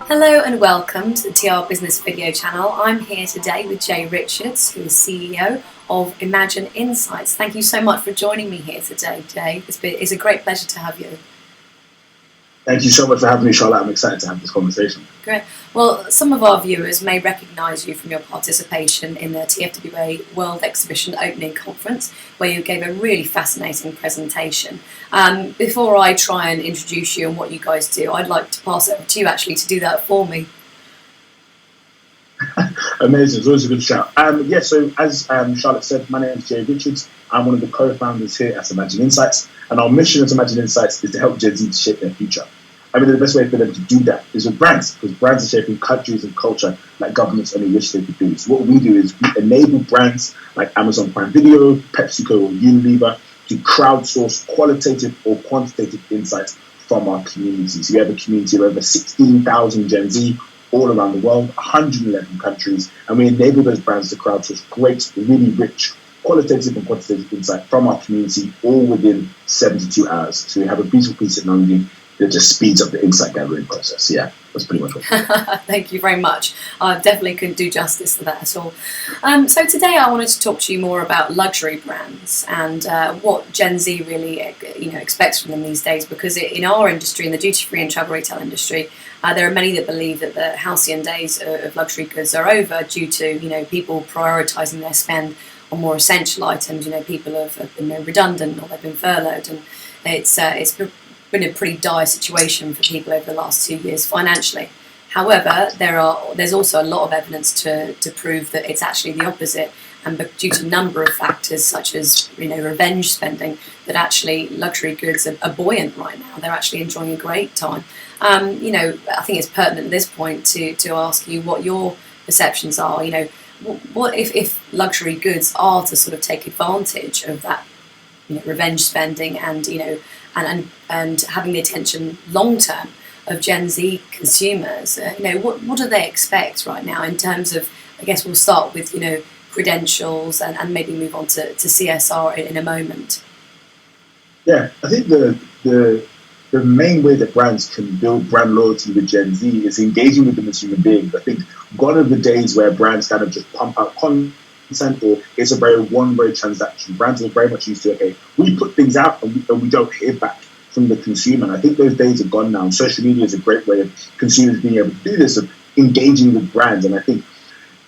Hello and welcome to the TRBusiness video channel. I'm here today with Jay Richards, who is CEO of Imagen Insights. Thank you so much for joining me here today, Jay. It's a great pleasure to have you. Thank you so much for having me, Charlotte. I'm excited to have this conversation. Great. Well, some of our viewers may recognise you from your participation in the TFWA World Exhibition Opening Conference, where you gave a really fascinating presentation. Before I try and introduce you and what you guys do, I'd like to pass it over to you actually to do that for me. Amazing. It's always a good shout. So as Charlotte said, my name is Jay Richards. I'm one of the co-founders here at Imagen Insights, and our mission at Imagen Insights is to help Gen Z to shape their future. I mean, the best way for them to do that is with brands, because brands are shaping countries and culture like governments only wish they could do. So what we do is we enable brands like Amazon Prime Video, PepsiCo, or Unilever to crowdsource qualitative or quantitative insights from our community. So we have a community of over 16,000 Gen Z all around the world, 111 countries, and we enable those brands to crowdsource great, really rich, qualitative and quantitative insight from our community all within 72 hours. So we have a beautiful piece of technology that just speeds up the insight gathering process. Yeah, that's pretty much what we do. Thank you very much. I definitely couldn't do justice to that at all. So today I wanted to talk to you more about luxury brands and what Gen Z really expects from them these days, because in our industry, in the duty-free and travel retail industry, there are many that believe that the halcyon days of luxury goods are over due to people prioritising their spend on more essential items. People have been redundant or they've been furloughed, and it's been a pretty dire situation for people over the last 2 years financially. However, there's also a lot of evidence to prove that it's actually the opposite, and due to a number of factors such as revenge spending, that actually luxury goods are buoyant right now. They're actually enjoying a great time. I think it's pertinent at this point to ask you what your perceptions are. What if luxury goods are to sort of take advantage of that revenge spending and and having the attention long term of Gen Z consumers? What do they expect right now in terms of, I guess we'll start with credentials and maybe move on to CSR in a moment. Yeah, I think the main way that brands can build brand loyalty with Gen Z is engaging with them as human beings. I think gone are the days where brands kind of just pump out content, or it's a very one-way transaction. Brands are very much used to, okay, we put things out and we don't hear back from the consumer. And I think those days are gone now. And social media is a great way of consumers being able to do this, of engaging with brands. And I think,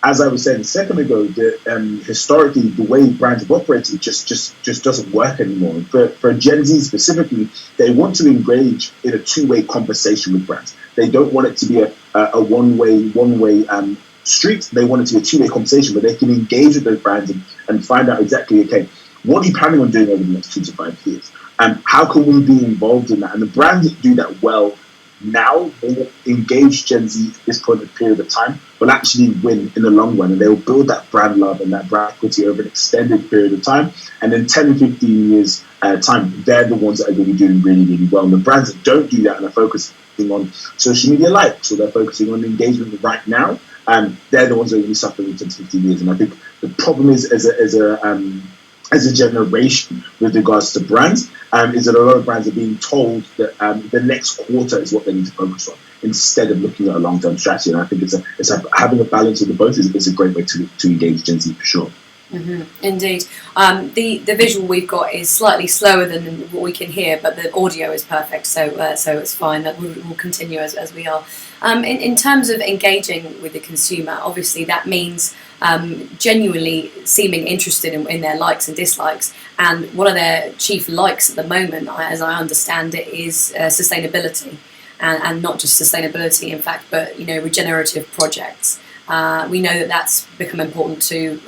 as I was saying a second ago, that historically the way brands have operated just doesn't work anymore. For Gen Z specifically, they want to engage in a two-way conversation with brands. They don't want it to be a one-way street. They want it to be a two-way conversation where they can engage with those brands and find out exactly, okay, what are you planning on doing over the next 2 to 5 years? And how can we be involved in that? And the brands that do that well now will engage Gen Z at this point of period of time, will actually win in the long run, and they will build that brand love and that brand equity over an extended period of time. And in 10 and 15 years time, they're the ones that are going to be doing really, really well. And the brands that don't do that and are focusing on social media likes, or they're focusing on engagement right now, they're the ones that are going to be suffering in 10 to 15 years. And I think the problem is, as a generation with regards to brands, is that a lot of brands are being told that the next quarter is what they need to focus on, instead of looking at a long-term strategy. And I think having a balance of the both is a great way to engage Gen Z for sure. Mm-hmm. Indeed. The visual we've got is slightly slower than what we can hear, but the audio is perfect, so it's fine. We'll continue as we are. In terms of engaging with the consumer, obviously that means genuinely seeming interested in their likes and dislikes. And one of their chief likes at the moment, as I understand it, is sustainability, and not just sustainability, in fact, but regenerative projects. We know that that's become important to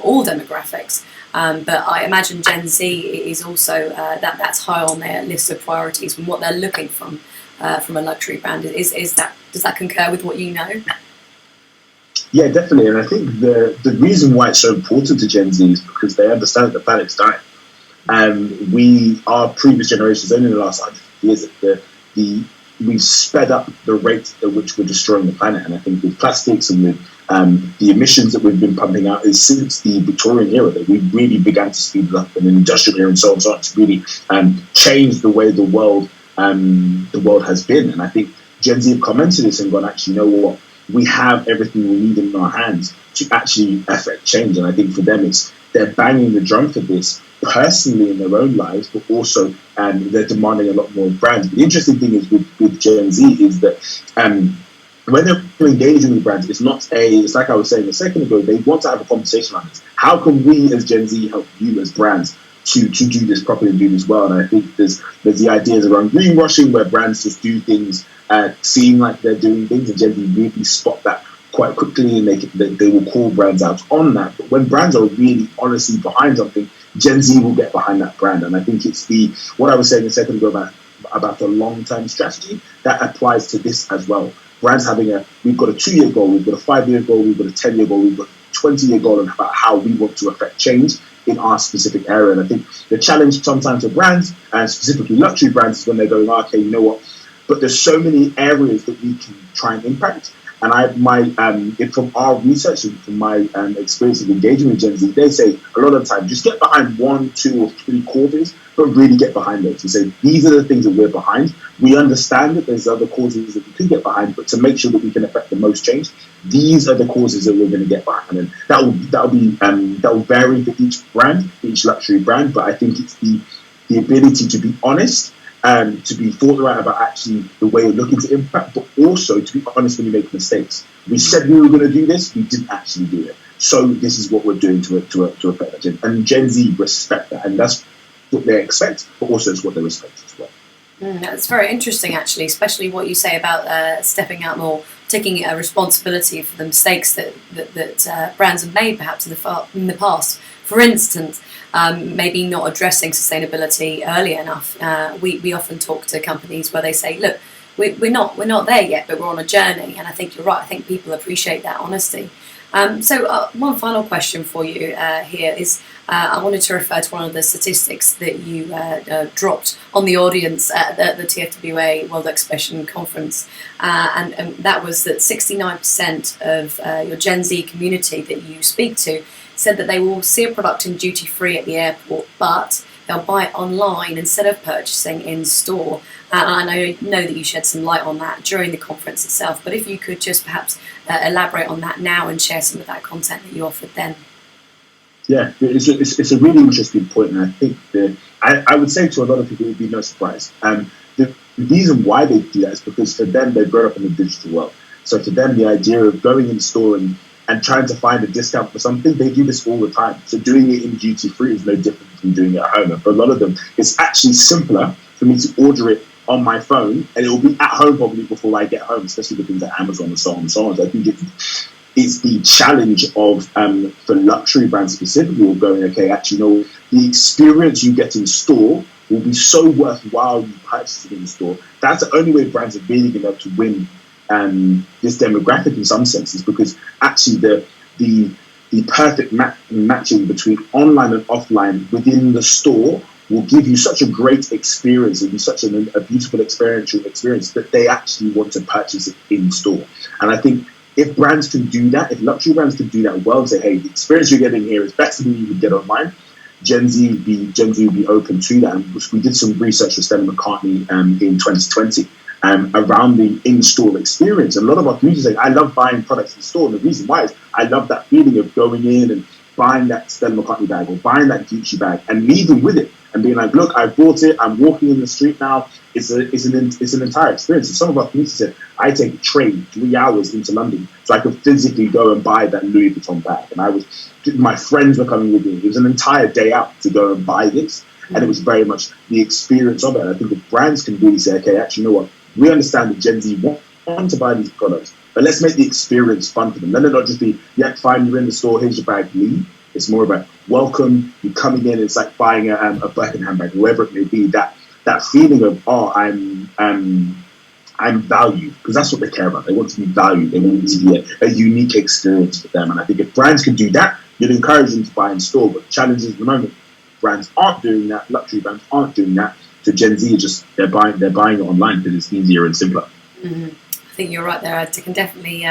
all demographics, but I imagine Gen Z is also that's high on their list of priorities and what they're looking from a luxury brand. Does that concur with what you know? Yeah, definitely. And I think the reason why it's so important to Gen Z is because they understand that the planet's dying. Our previous generations, only in the last 100 years, we've sped up the rate at which we're destroying the planet. And I think with plastics and with The emissions that we've been pumping out is since the Victorian era that we really began to speed it up, and in industrial era and so on, so on, to really change the way the world has been. And I think Gen Z have come into this and gone, actually, you know what? We have everything we need in our hands to actually affect change. And I think for them, they're banging the drum for this personally in their own lives, but also they're demanding a lot more of brands. But the interesting thing is with Gen Z is that when they're engaging with brands, it's like I was saying a second ago, they want to have a conversation on this. How can we as Gen Z help you as brands to do this properly and do this well? And I think there's the ideas around greenwashing, where brands just do things seem like they're doing things, and Gen Z really spot that quite quickly, and they will call brands out on that. But when brands are really honestly behind something, Gen Z will get behind that brand. And I think it's what I was saying a second ago about the long-term strategy that applies to this as well. Brands we've got a 2-year goal, we've got a 5-year goal, we've got a 10-year goal, we've got a 20-year goal, and about how we want to affect change in our specific area. And I think the challenge sometimes for brands, and specifically luxury brands, is when they're going, okay, you know what, but there's so many areas that we can try and impact. And from our research and from my experience of engaging with Gen Z, they say a lot of the time, just get behind 1, 2, or 3 causes, but really get behind those. And say, these are the things that we're behind. We understand that there's other causes that we could get behind, but to make sure that we can affect the most change, these are the causes that we're going to get behind. And that will vary for each brand, each luxury brand. But I think it's the ability to be honest, to be forthright about actually the way you're looking to impact, but also to be honest when you make mistakes. We said we were going to do this, we didn't actually do it. So this is what we're doing to affect that. And Gen Z respect that, and that's what they expect, but also it's what they respect as well. That's very interesting, actually, especially what you say about stepping out more, taking a responsibility for the mistakes that brands have made, perhaps in the past. For instance, maybe not addressing sustainability early enough. We often talk to companies where they say, look, we're not there yet, but we're on a journey. And I think you're right. I think people appreciate that honesty. So one final question for you here is, I wanted to refer to one of the statistics that you dropped on the audience at the TFWA World Exhibition Conference, and that was that 69% of your Gen Z community that you speak to said that they will see a product in duty free at the airport, but they'll buy it online instead of purchasing in store. And I know that you shed some light on that during the conference itself, but if you could just perhaps elaborate on that now and share some of that content that you offered then. Yeah, it's a really interesting point, and I think I would say to a lot of people it would be no surprise. The reason why they do that is because for them they've grown up in the digital world. So for them the idea of going in store and trying to find a discount for something, they do this all the time. So doing it in duty free is no different from doing it at home. And for a lot of them, it's actually simpler for me to order it on my phone, and it will be at home probably before I get home, especially with things like Amazon and so on and so on. So I think it's the challenge of, for luxury brands specifically, of going, okay, actually, no, the experience you get in store will be so worthwhile you purchase it in store. That's the only way brands are really going to be able to win this demographic in some senses, because actually the perfect matching between online and offline within the store will give you such a great experience. It'll be such a beautiful experiential experience that they actually want to purchase it in store. And I think if brands can do that, if luxury brands can do that well and say, hey, the experience you're getting here is better than you would get online, Gen Z would be open to that. And we did some research with Stella McCartney in 2020 around the in-store experience. And a lot of our community say, I love buying products in store. And the reason why is I love that feeling of going in and buying that Stella McCartney bag or buying that Gucci bag and leaving with it and being like, look, I bought it. I'm walking in the street now. It's an entire experience. And some of our community said, I take a train 3 hours into London so I could physically go and buy that Louis Vuitton bag. And my friends were coming with me. It was an entire day out to go and buy this. And it was very much the experience of it. And I think if brands can really say, okay, actually, you know what? We understand that Gen Z want to buy these products, but let's make the experience fun for them. Let it not just be, yeah, fine, you're in the store, here's your bag, leave. It's more about welcome, you coming in, it's like buying a Birkin handbag, whoever it may be, that feeling of, oh, I'm valued, because that's what they care about. They want to be valued. They want it to be a unique experience for them. And I think if brands can do that, you'd encourage them to buy in store. But the challenge is at the moment, brands aren't doing that, luxury brands aren't doing that. So Gen Z are just, they're buying it online because it's easier and simpler. Mm-hmm. I think you're right there. I can definitely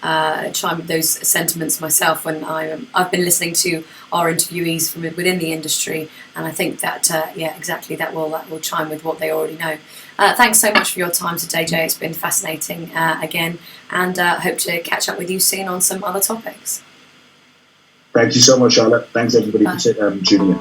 chime with those sentiments myself when I've been listening to our interviewees from within the industry, and I think that exactly that will chime with what they already know. Thanks so much for your time today, Jay. It's been fascinating again, and hope to catch up with you soon on some other topics. Thank you so much, Charlotte. Thanks everybody for tuning in.